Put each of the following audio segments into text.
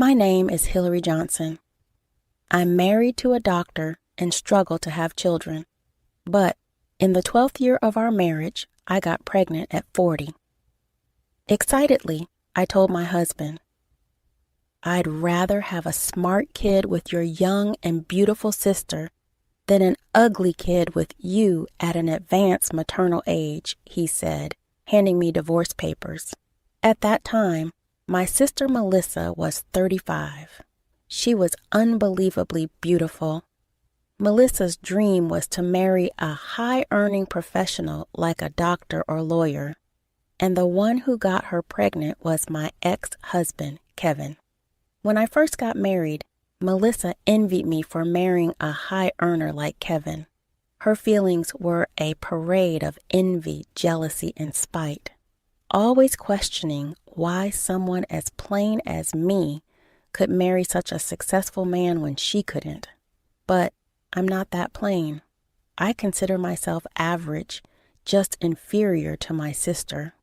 My name is Hillary Johnson. I'm married to a doctor and struggle to have children. But in the 12th year of our marriage, I got pregnant at 40. Excitedly, I told my husband, "I'd rather have a smart kid with your young and beautiful sister than an ugly kid with you at an advanced maternal age," he said, handing me divorce papers. At that time, my sister Melissa was 35. She was unbelievably beautiful. Melissa's dream was to marry a high-earning professional like a doctor or lawyer, and the one who got her pregnant was my ex-husband, Kevin. When I first got married, Melissa envied me for marrying a high earner like Kevin. Her feelings were a parade of envy, jealousy, and spite, always questioning why someone as plain as me could marry such a successful man when she couldn't. But I'm not that plain. I consider myself average, just inferior to my sister.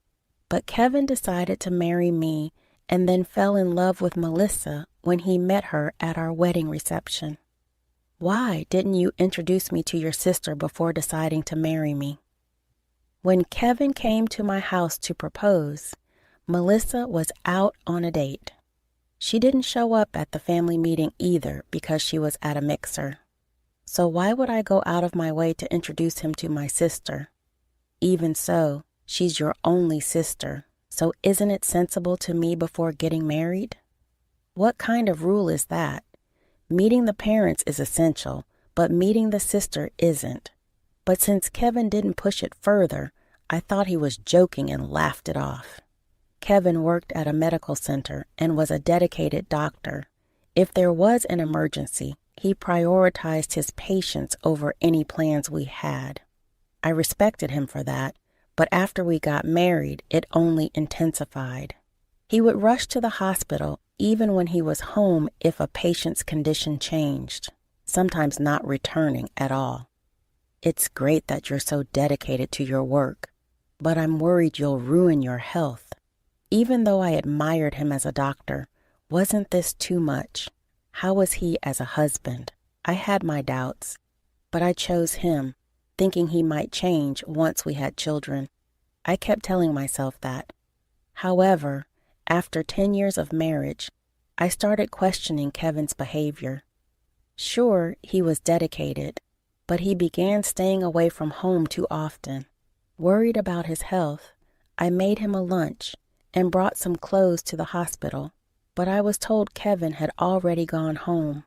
But Kevin decided to marry me and then fell in love with Melissa when he met her at our wedding reception. Why didn't you introduce me to your sister before deciding to marry me? When Kevin came to my house to propose, Melissa was out on a date. She didn't show up at the family meeting either because she was at a mixer. So why would I go out of my way to introduce him to my sister? Even so, she's your only sister. So isn't it sensible to me before getting married? What kind of rule is that? Meeting the parents is essential, but meeting the sister isn't. But since Kevin didn't push it further, I thought he was joking and laughed it off. Kevin worked at a medical center and was a dedicated doctor. If there was an emergency, he prioritized his patients over any plans we had. I respected him for that. But after we got married, it only intensified. He would rush to the hospital even when he was home if a patient's condition changed, sometimes not returning at all. It's great that you're so dedicated to your work, but I'm worried you'll ruin your health. Even though I admired him as a doctor, wasn't this too much? How was he as a husband? I had my doubts, but I chose him, thinking he might change once we had children. I kept telling myself that. However, after 10 years of marriage, I started questioning Kevin's behavior. Sure, he was dedicated, but he began staying away from home too often. Worried about his health, I made him a lunch and brought some clothes to the hospital, but I was told Kevin had already gone home.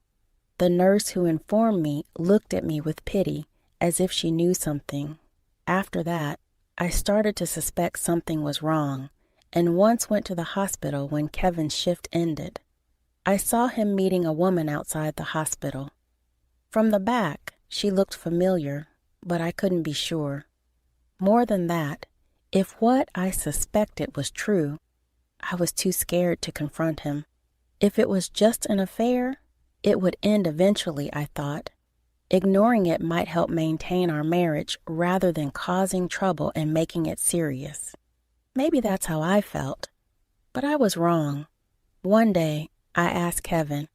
The nurse who informed me looked at me with pity, as if she knew something. After that, I started to suspect something was wrong, and once went to the hospital when Kevin's shift ended. I saw him meeting a woman outside the hospital. From the back, she looked familiar, but I couldn't be sure. More than that, if what I suspected was true, I was too scared to confront him. If it was just an affair, it would end eventually, I thought. Ignoring it might help maintain our marriage rather than causing trouble and making it serious. Maybe that's how I felt, but I was wrong. One day, I asked Kevin,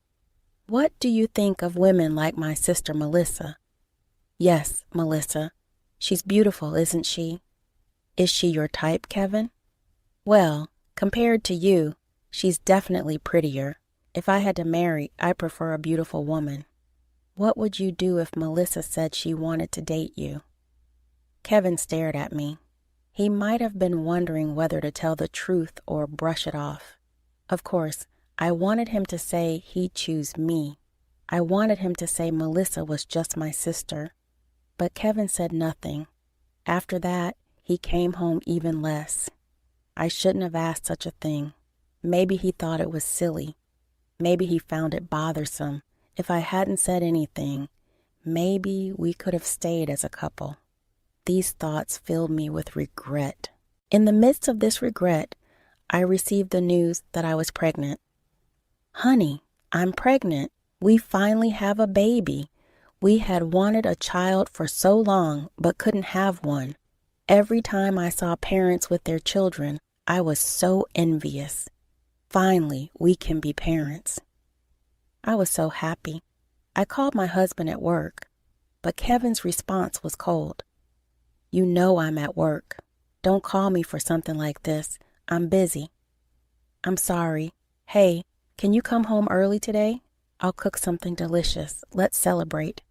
"What do you think of women like my sister Melissa?" "Yes, Melissa. She's beautiful, isn't she?" "Is she your type, Kevin?" "Well, compared to you, she's definitely prettier. If I had to marry, I prefer a beautiful woman." "What would you do if Melissa said she wanted to date you?" Kevin stared at me. He might have been wondering whether to tell the truth or brush it off. Of course, I wanted him to say he'd choose me. I wanted him to say Melissa was just my sister. But Kevin said nothing. After that, he came home even less. I shouldn't have asked such a thing. Maybe he thought it was silly. Maybe he found it bothersome. If I hadn't said anything, maybe we could have stayed as a couple. These thoughts filled me with regret. In the midst of this regret, I received the news that I was pregnant. "Honey, I'm pregnant. We finally have a baby. We had wanted a child for so long, but couldn't have one. Every time I saw parents with their children, I was so envious. Finally, we can be parents." I was so happy. I called my husband at work, but Kevin's response was cold. You know I'm at work. Don't call me for something like this. I'm busy. I'm sorry. Hey, can you come home early today? I'll cook something delicious. Let's celebrate.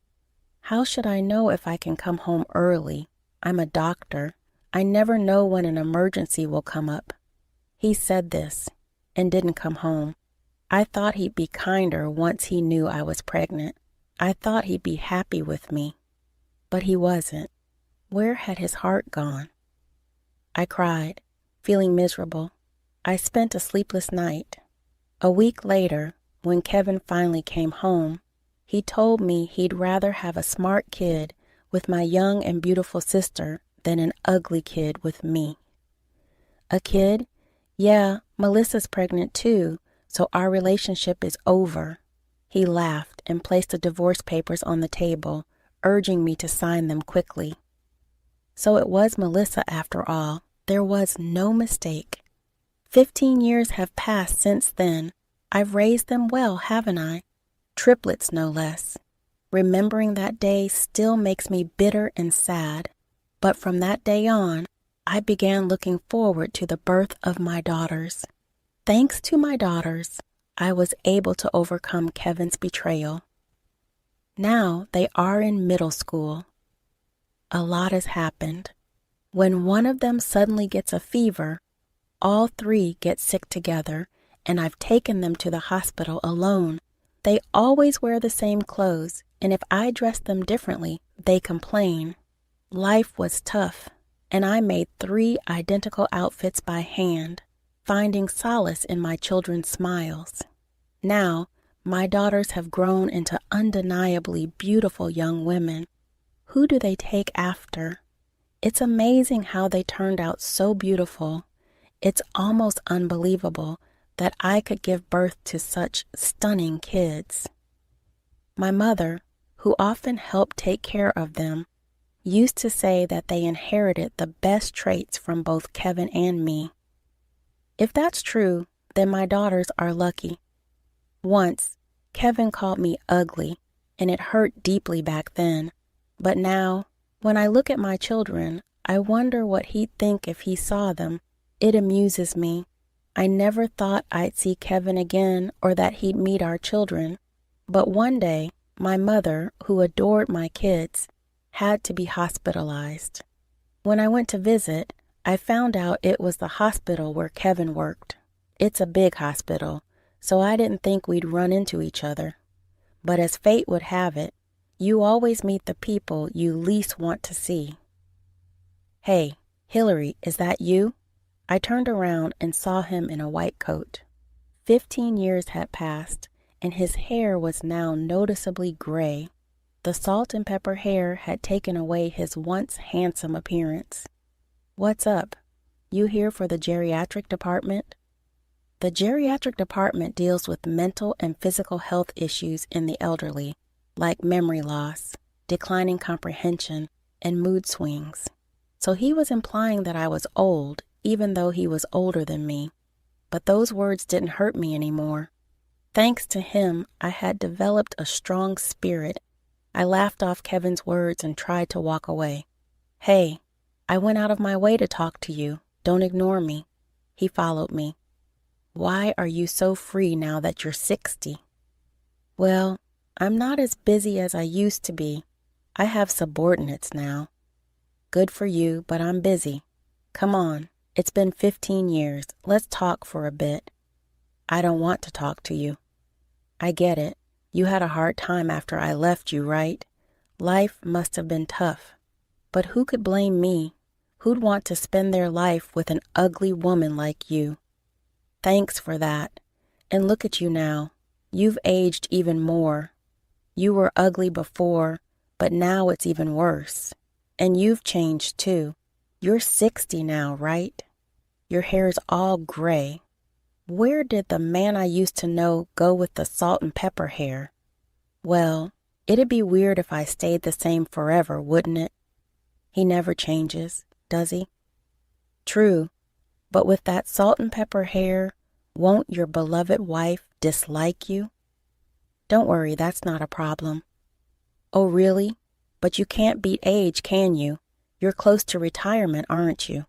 How should I know if I can come home early? I'm a doctor. I never know when an emergency will come up. He said this and didn't come home. I thought he'd be kinder once he knew I was pregnant. I thought he'd be happy with me. But he wasn't. Where had his heart gone? I cried, feeling miserable. I spent a sleepless night. A week later, when Kevin finally came home, he told me he'd rather have a smart kid with my young and beautiful sister than an ugly kid with me. A kid? Yeah, Melissa's pregnant too, so our relationship is over. He laughed and placed the divorce papers on the table, urging me to sign them quickly. So it was Melissa after all. There was no mistake. 15 years have passed since then. I've raised them well, haven't I? Triplets, no less. Remembering that day still makes me bitter and sad. But from that day on, I began looking forward to the birth of my daughters. Thanks to my daughters, I was able to overcome Kevin's betrayal. Now they are in middle school. A lot has happened. When one of them suddenly gets a fever, all three get sick together, and I've taken them to the hospital alone. They always wear the same clothes, and if I dress them differently, they complain. Life was tough, and I made 3 identical outfits by hand, finding solace in my children's smiles. Now, my daughters have grown into undeniably beautiful young women. Who do they take after? It's amazing how they turned out so beautiful. It's almost unbelievable that I could give birth to such stunning kids. My mother, who often helped take care of them, used to say that they inherited the best traits from both Kevin and me. If that's true, then my daughters are lucky. Once, Kevin called me ugly, and it hurt deeply back then. But now, when I look at my children, I wonder what he'd think if he saw them. It amuses me. I never thought I'd see Kevin again or that he'd meet our children. But one day, my mother, who adored my kids, had to be hospitalized. When I went to visit, I found out it was the hospital where Kevin worked. It's a big hospital, so I didn't think we'd run into each other. But as fate would have it, you always meet the people you least want to see. Hey, Hillary, is that you? I turned around and saw him in a white coat. 15 years had passed, and his hair was now noticeably gray. The salt and pepper hair had taken away his once handsome appearance. What's up? You here for the geriatric department? The geriatric department deals with mental and physical health issues in the elderly, like memory loss, declining comprehension, and mood swings. So he was implying that I was old, even though he was older than me. But those words didn't hurt me anymore. Thanks to him, I had developed a strong spirit. I laughed off Kevin's words and tried to walk away. Hey, I went out of my way to talk to you. Don't ignore me. He followed me. Why are you so free now that you're 60? Well, I'm not as busy as I used to be. I have subordinates now. Good for you, but I'm busy. Come on, it's been 15 years. Let's talk for a bit. I don't want to talk to you. I get it. You had a hard time after I left you, right? Life must have been tough. But who could blame me? Who'd want to spend their life with an ugly woman like you? Thanks for that. And look at you now. You've aged even more. You were ugly before, but now it's even worse. And you've changed too. You're 60 now, right? Your hair's all gray. Where did the man I used to know go with the salt and pepper hair? Well, it'd be weird if I stayed the same forever, wouldn't it? He never changes, does he? True, but with that salt and pepper hair, won't your beloved wife dislike you? Don't worry, that's not a problem. Oh, really? But you can't beat age, can you? You're close to retirement, aren't you?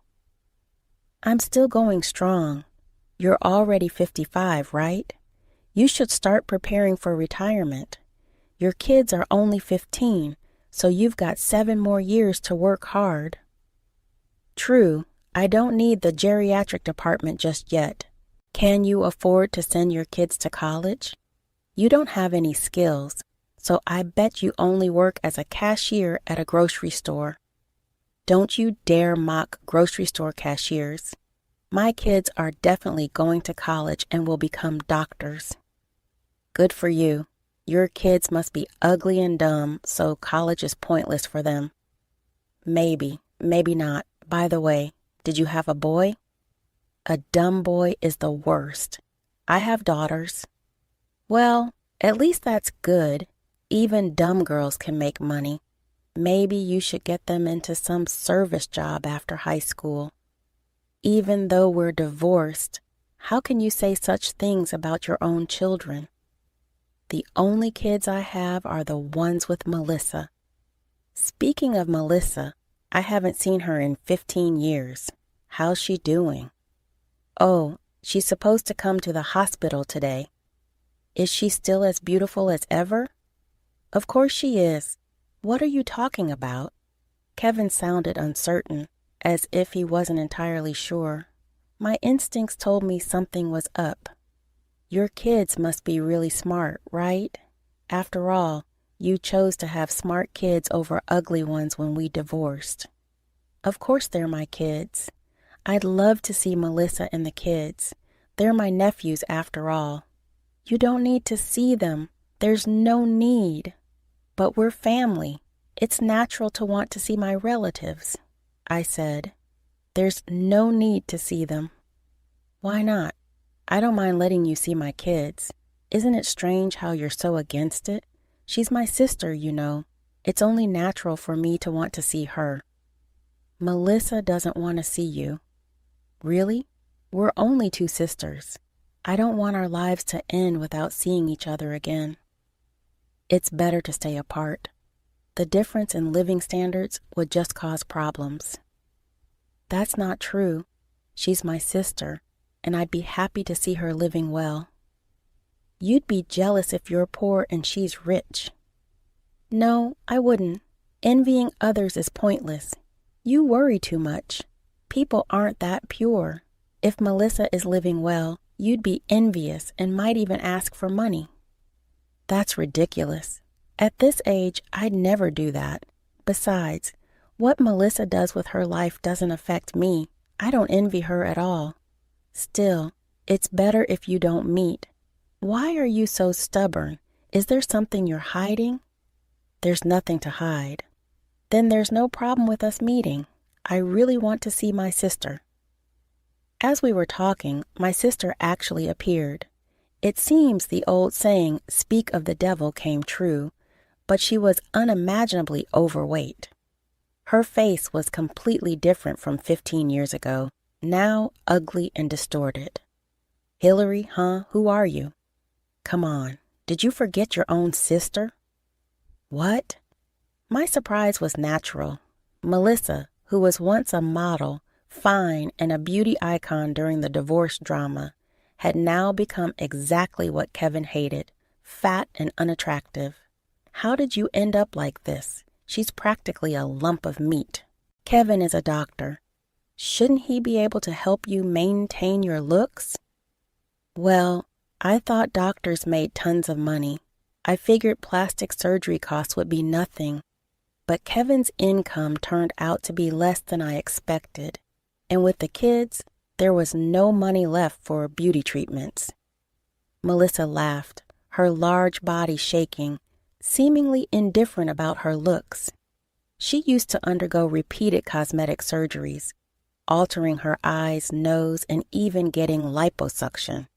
I'm still going strong. You're already 55, right? You should start preparing for retirement. Your kids are only 15, so you've got 7 more years to work hard. True, I don't need the geriatric department just yet. Can you afford to send your kids to college? You don't have any skills, so I bet you only work as a cashier at a grocery store. Don't you dare mock grocery store cashiers. My kids are definitely going to college and will become doctors. Good for you. Your kids must be ugly and dumb, so college is pointless for them. Maybe, maybe not. By the way, did you have a boy? A dumb boy is the worst. I have daughters. Well, at least that's good. Even dumb girls can make money. Maybe you should get them into some service job after high school. Even though we're divorced, how can you say such things about your own children? The only kids I have are the ones with Melissa. Speaking of Melissa, I haven't seen her in 15 years. How's she doing? Oh, she's supposed to come to the hospital today. Is she still as beautiful as ever? Of course she is. What are you talking about? Kevin sounded uncertain, as if he wasn't entirely sure. My instincts told me something was up. Your kids must be really smart, right? After all, you chose to have smart kids over ugly ones when we divorced. Of course they're my kids. I'd love to see Melissa and the kids. They're my nephews after all. You don't need to see them. There's no need. But we're family. It's natural to want to see my relatives, I said. There's no need to see them. Why not? I don't mind letting you see my kids. Isn't it strange how you're so against it? She's my sister, you know. It's only natural for me to want to see her. Melissa doesn't want to see you. Really? We're only 2 sisters. I don't want our lives to end without seeing each other again. It's better to stay apart. The difference in living standards would just cause problems. That's not true. She's my sister, and I'd be happy to see her living well. You'd be jealous if you're poor and she's rich. No, I wouldn't. Envying others is pointless. You worry too much. People aren't that pure. If Melissa is living well, you'd be envious and might even ask for money. That's ridiculous. At this age, I'd never do that. Besides, what Melissa does with her life doesn't affect me. I don't envy her at all. Still, it's better if you don't meet. Why are you so stubborn? Is there something you're hiding? There's nothing to hide. Then there's no problem with us meeting. I really want to see my sister. As we were talking, my sister actually appeared. It seems the old saying, "Speak of the devil," came true, but she was unimaginably overweight. Her face was completely different from 15 years ago, now ugly and distorted. Hillary, huh? Who are you? Come on, did you forget your own sister? What? My surprise was natural. Melissa, who was once a model, fine, and a beauty icon during the divorce drama, had now become exactly what Kevin hated, fat and unattractive. How did you end up like this? She's practically a lump of meat. Kevin is a doctor. Shouldn't he be able to help you maintain your looks? Well, I thought doctors made tons of money. I figured plastic surgery costs would be nothing. But Kevin's income turned out to be less than I expected. And with the kids, there was no money left for beauty treatments. Melissa laughed, her large body shaking, seemingly indifferent about her looks. She used to undergo repeated cosmetic surgeries, altering her eyes, nose, and even getting liposuction.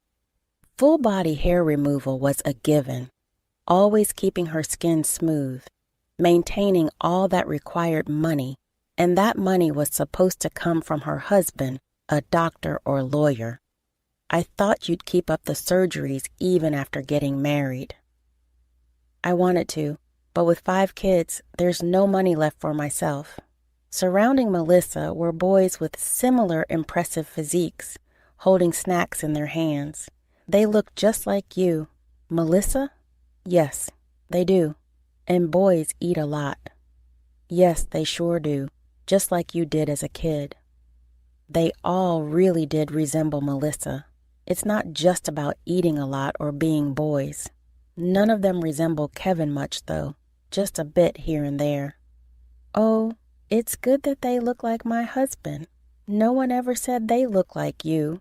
Full-body hair removal was a given, always keeping her skin smooth, maintaining all that required money, and that money was supposed to come from her husband, a doctor or lawyer. I thought you'd keep up the surgeries even after getting married. I wanted to, but with 5 kids, there's no money left for myself. Surrounding Melissa were boys with similar impressive physiques, holding snacks in their hands. They looked just like you. Melissa? Yes, they do. And boys eat a lot. Yes, they sure do, just like you did as a kid. They all really did resemble Melissa. It's not just about eating a lot or being boys. None of them resemble Kevin much, though, just a bit here and there. Oh, it's good that they look like my husband. No one ever said they look like you.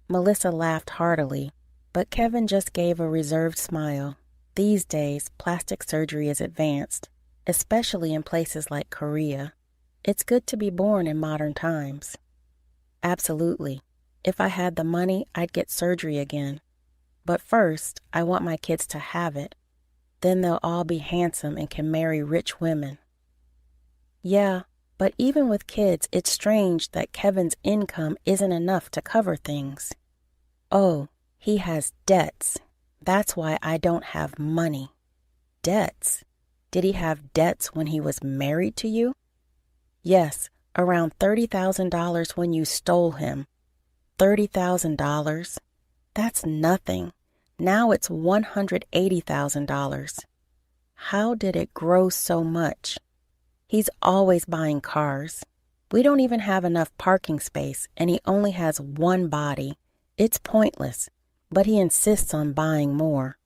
Melissa laughed heartily, but Kevin just gave a reserved smile. These days, plastic surgery is advanced, especially in places like Korea. It's good to be born in modern times. Absolutely. If I had the money, I'd get surgery again. But first, I want my kids to have it. Then they'll all be handsome and can marry rich women. Yeah, but even with kids, it's strange that Kevin's income isn't enough to cover things. Oh, he has debts. That's why I don't have money. Debts? Did he have debts when he was married to you? Yes, around $30,000 when you stole him. $30,000? That's nothing. Now it's $180,000. How did it grow so much? He's always buying cars. We don't even have enough parking space, and he only has one body. It's pointless, but he insists on buying more.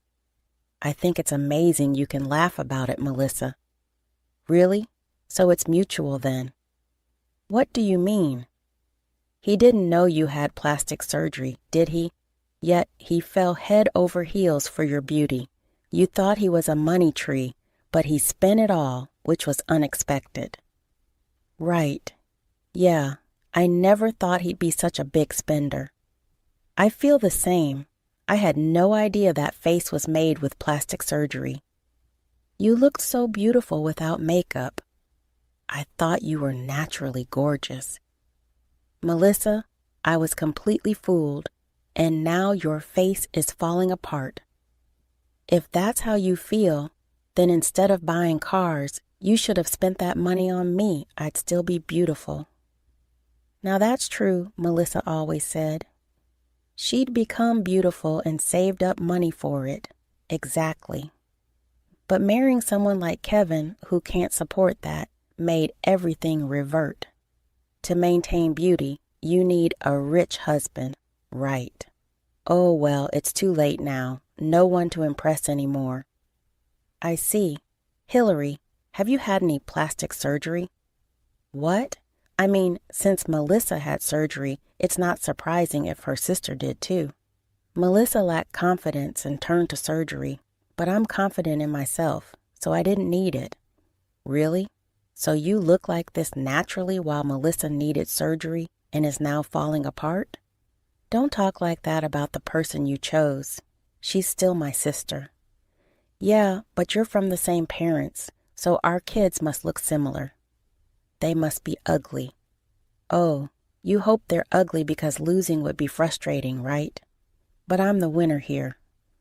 I think it's amazing you can laugh about it, Melissa. Really? So it's mutual then. What do you mean? He didn't know you had plastic surgery, did he? Yet he fell head over heels for your beauty. You thought he was a money tree, but he spent it all, which was unexpected. Right. Yeah, I never thought he'd be such a big spender. I feel the same. I had no idea that face was made with plastic surgery. You looked so beautiful without makeup. I thought you were naturally gorgeous. Melissa, I was completely fooled, and now your face is falling apart. If that's how you feel, then instead of buying cars, you should have spent that money on me. I'd still be beautiful. Now that's true, Melissa always said. She'd become beautiful and saved up money for it. Exactly. But marrying someone like Kevin, who can't support that, made everything revert. To maintain beauty, you need a rich husband, right? Oh, well, it's too late now. No one to impress anymore. I see. Hillary, have you had any plastic surgery? What? I mean, since Melissa had surgery, it's not surprising if her sister did too. Melissa lacked confidence and turned to surgery, but I'm confident in myself, so I didn't need it. Really? So you look like this naturally while Melissa needed surgery and is now falling apart? Don't talk like that about the person you chose. She's still my sister. Yeah, but you're from the same parents, so our kids must look similar. They must be ugly. Oh, you hope they're ugly because losing would be frustrating, right? But I'm the winner here.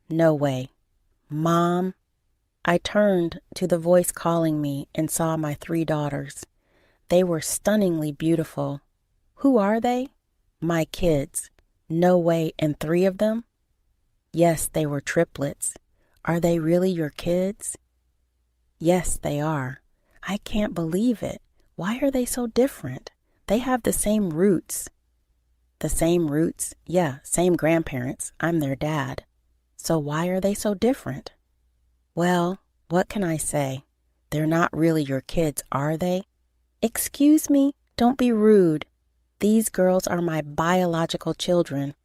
No way. Mom? I turned to the voice calling me and saw my 3 daughters. They were stunningly beautiful. Who are they? My kids. No way, and 3 of them? Yes, they were triplets. Are they really your kids? Yes, they are. I can't believe it. Why are they so different? They have the same roots. The same roots? Yeah, same grandparents. I'm their dad. So why are they so different? Well, what can I say? They're not really your kids, are they? Excuse me, don't be rude. These girls are my biological children.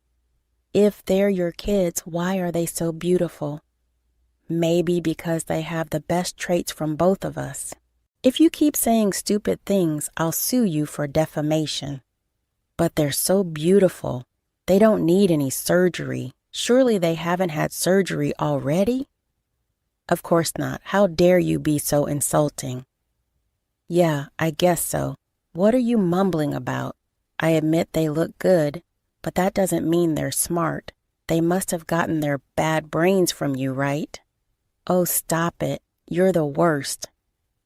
If they're your kids, why are they so beautiful? Maybe because they have the best traits from both of us. If you keep saying stupid things, I'll sue you for defamation. But they're so beautiful. They don't need any surgery. Surely they haven't had surgery already? Of course not. How dare you be so insulting? Yeah, I guess so. What are you mumbling about? I admit they look good, but that doesn't mean they're smart. They must have gotten their bad brains from you, right? Oh, stop it. You're the worst.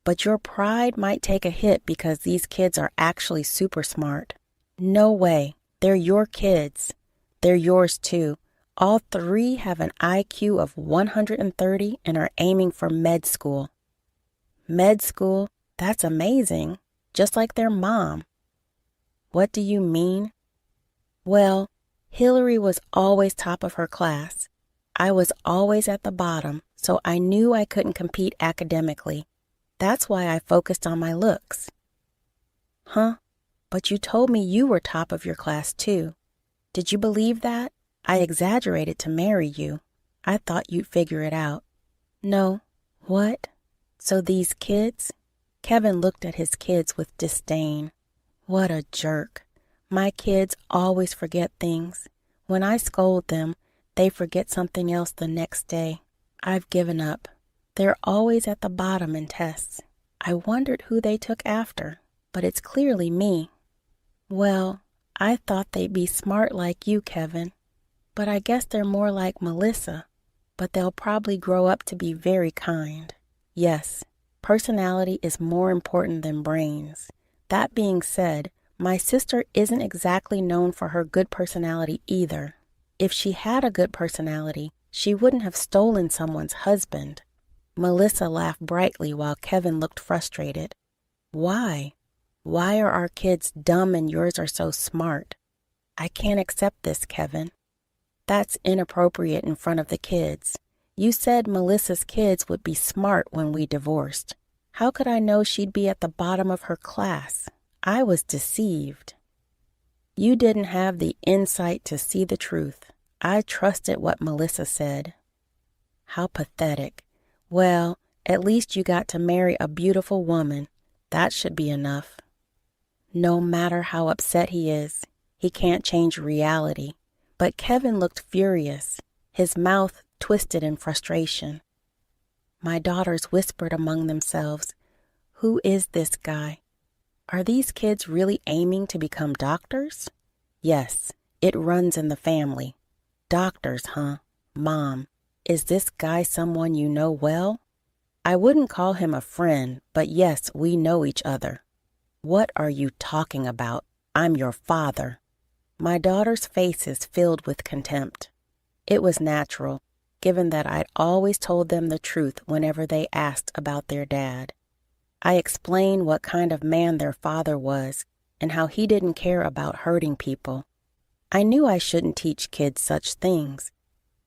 But your pride might take a hit because these kids are actually super smart. No way. They're your kids. They're yours too. All three have an IQ of 130 and are aiming for med school. Med school? That's amazing. Just like their mom. What do you mean? Well, Hillary was always top of her class. I was always at the bottom, so I knew I couldn't compete academically. That's why I focused on my looks. Huh? But you told me you were top of your class too. Did you believe that? I exaggerated to marry you. I thought you'd figure it out. No. What? So these kids? Kevin looked at his kids with disdain. What a jerk. My kids always forget things. When I scold them, they forget something else the next day. I've given up. They're always at the bottom in tests. I wondered who they took after, but it's clearly me. Well, I thought they'd be smart like you, Kevin. But I guess they're more like Melissa. But they'll probably grow up to be very kind. Yes, personality is more important than brains. That being said, my sister isn't exactly known for her good personality either. If she had a good personality, she wouldn't have stolen someone's husband. Melissa laughed brightly while Kevin looked frustrated. Why? Why are our kids dumb and yours are so smart? I can't accept this, Kevin. That's inappropriate in front of the kids. You said Melissa's kids would be smart when we divorced. How could I know she'd be at the bottom of her class? I was deceived. You didn't have the insight to see the truth. I trusted what Melissa said. How pathetic. Well, at least you got to marry a beautiful woman. That should be enough. No matter how upset he is, he can't change reality. But Kevin looked furious, his mouth twisted in frustration. My daughters whispered among themselves, "Who is this guy? Are these kids really aiming to become doctors?" Yes, it runs in the family. Doctors, huh? Mom, is this guy someone you know well? I wouldn't call him a friend, but yes, we know each other. What are you talking about? I'm your father. My daughters' faces filled with contempt. It was natural, given that I'd always told them the truth whenever they asked about their dad. I explained what kind of man their father was and how he didn't care about hurting people. I knew I shouldn't teach kids such things,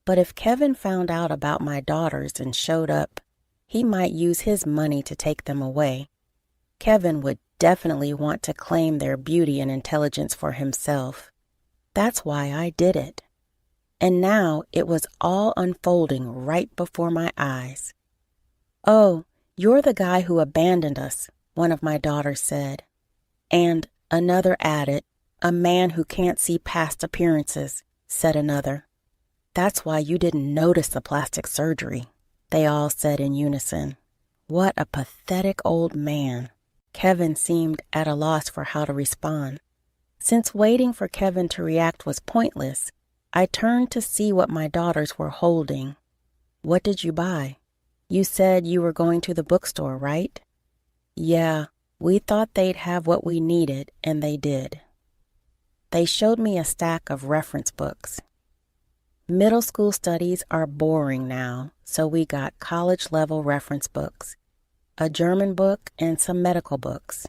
but if Kevin found out about my daughters and showed up, he might use his money to take them away. Kevin would definitely want to claim their beauty and intelligence for himself. That's why I did it. And now it was all unfolding right before my eyes. "Oh, you're the guy who abandoned us," one of my daughters said. And another added, "A man who can't see past appearances," said another. "That's why you didn't notice the plastic surgery," they all said in unison. What a pathetic old man. Kevin seemed at a loss for how to respond. Since waiting for Kevin to react was pointless, I turned to see what my daughters were holding. "What did you buy? You said you were going to the bookstore, right?" "Yeah, we thought they'd have what we needed, and they did." They showed me a stack of reference books. Middle school studies are boring now, so we got college-level reference books, a German book, and some medical books.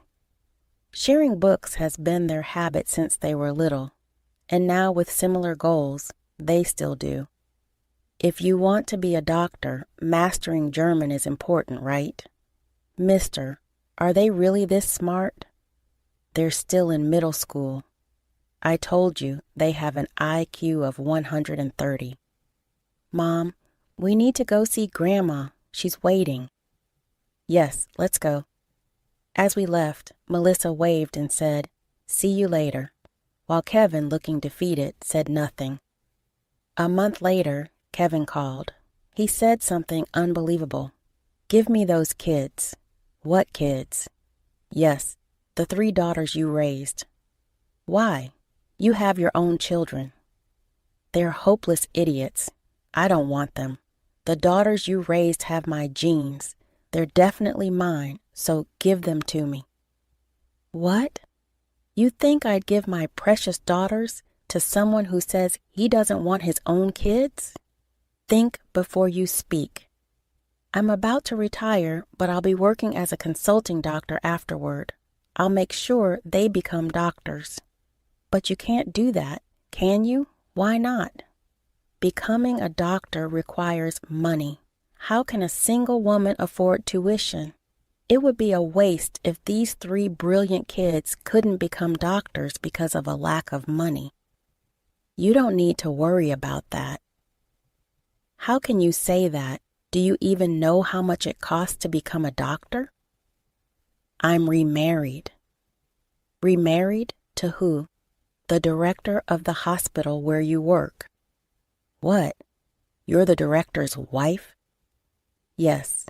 Sharing books has been their habit since they were little, and now with similar goals, they still do. If you want to be a doctor, mastering German is important, right? Mister, are they really this smart? They're still in middle school. I told you they have an IQ of 130. Mom, we need to go see Grandma. She's waiting. Yes, let's go. As we left, Melissa waved and said, "See you later," while Kevin, looking defeated, said nothing. A month later, Kevin called. He said something unbelievable. "Give me those kids." "What kids?" "Yes, the 3 daughters you raised." "Why? You have your own children." "They're hopeless idiots. I don't want them. The daughters you raised have my genes. They're definitely mine, so give them to me." "What? You think I'd give my precious daughters to someone who says he doesn't want his own kids? Think before you speak. I'm about to retire, but I'll be working as a consulting doctor afterward. I'll make sure they become doctors." "But you can't do that, can you? Why not?" "Becoming a doctor requires money. How can a single woman afford tuition? It would be a waste if these 3 brilliant kids couldn't become doctors because of a lack of money." "You don't need to worry about that." "How can you say that? Do you even know how much it costs to become a doctor?" "I'm remarried." "Remarried to who?" "The director of the hospital where you work." "What? You're the director's wife?" "Yes.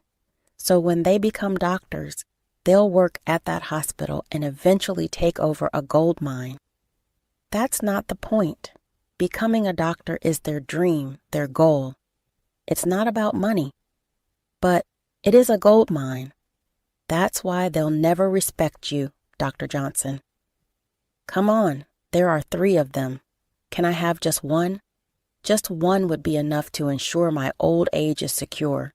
So when they become doctors, they'll work at that hospital and eventually take over a gold mine." "That's not the point. Becoming a doctor is their dream, their goal. It's not about money. But it is a gold mine. That's why they'll never respect you, Dr. Johnson." "Come on, there are 3 of them. Can I have just one? Just one would be enough to ensure my old age is secure.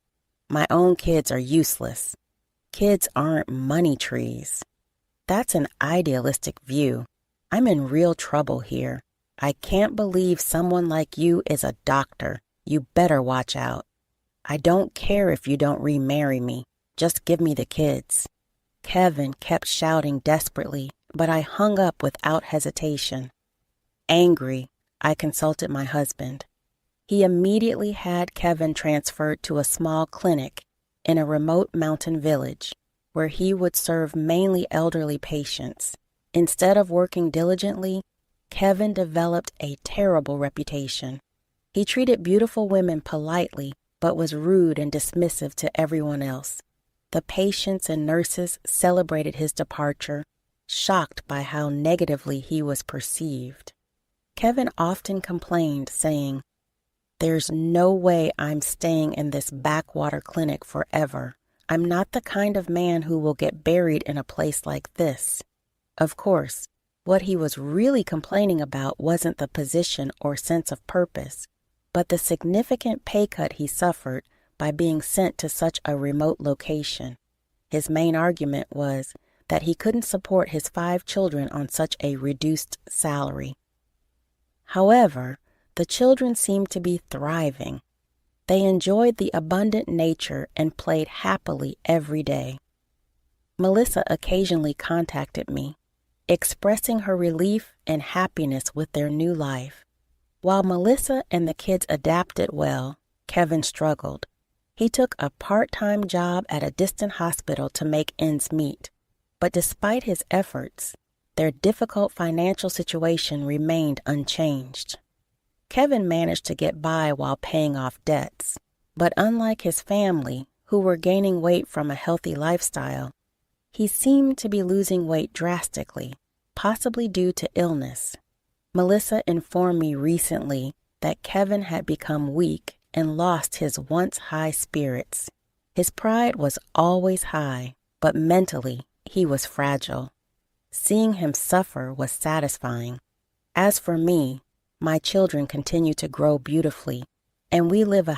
My own kids are useless. Kids aren't money trees." "That's an idealistic view. I'm in real trouble here. I can't believe someone like you is a doctor. You better watch out. I don't care if you don't remarry me. Just give me the kids." Kevin kept shouting desperately, but I hung up without hesitation. Angry, I consulted my husband. He immediately had Kevin transferred to a small clinic in a remote mountain village where he would serve mainly elderly patients. Instead of working diligently, Kevin developed a terrible reputation. He treated beautiful women politely, but was rude and dismissive to everyone else. The patients and nurses celebrated his departure, shocked by how negatively he was perceived. Kevin often complained, saying, "There's no way I'm staying in this backwater clinic forever. I'm not the kind of man who will get buried in a place like this." Of course, what he was really complaining about wasn't the position or sense of purpose, but the significant pay cut he suffered by being sent to such a remote location. His main argument was that he couldn't support his 5 children on such a reduced salary. However, the children seemed to be thriving. They enjoyed the abundant nature and played happily every day. Melissa occasionally contacted me, expressing her relief and happiness with their new life. While Melissa and the kids adapted well, Kevin struggled. He took a part-time job at a distant hospital to make ends meet, but despite his efforts, their difficult financial situation remained unchanged. Kevin managed to get by while paying off debts, but unlike his family, who were gaining weight from a healthy lifestyle, he seemed to be losing weight drastically, possibly due to illness. Melissa informed me recently that Kevin had become weak and lost his once high spirits. His pride was always high, but mentally he was fragile. Seeing him suffer was satisfying. As for me, my children continue to grow beautifully, and we live a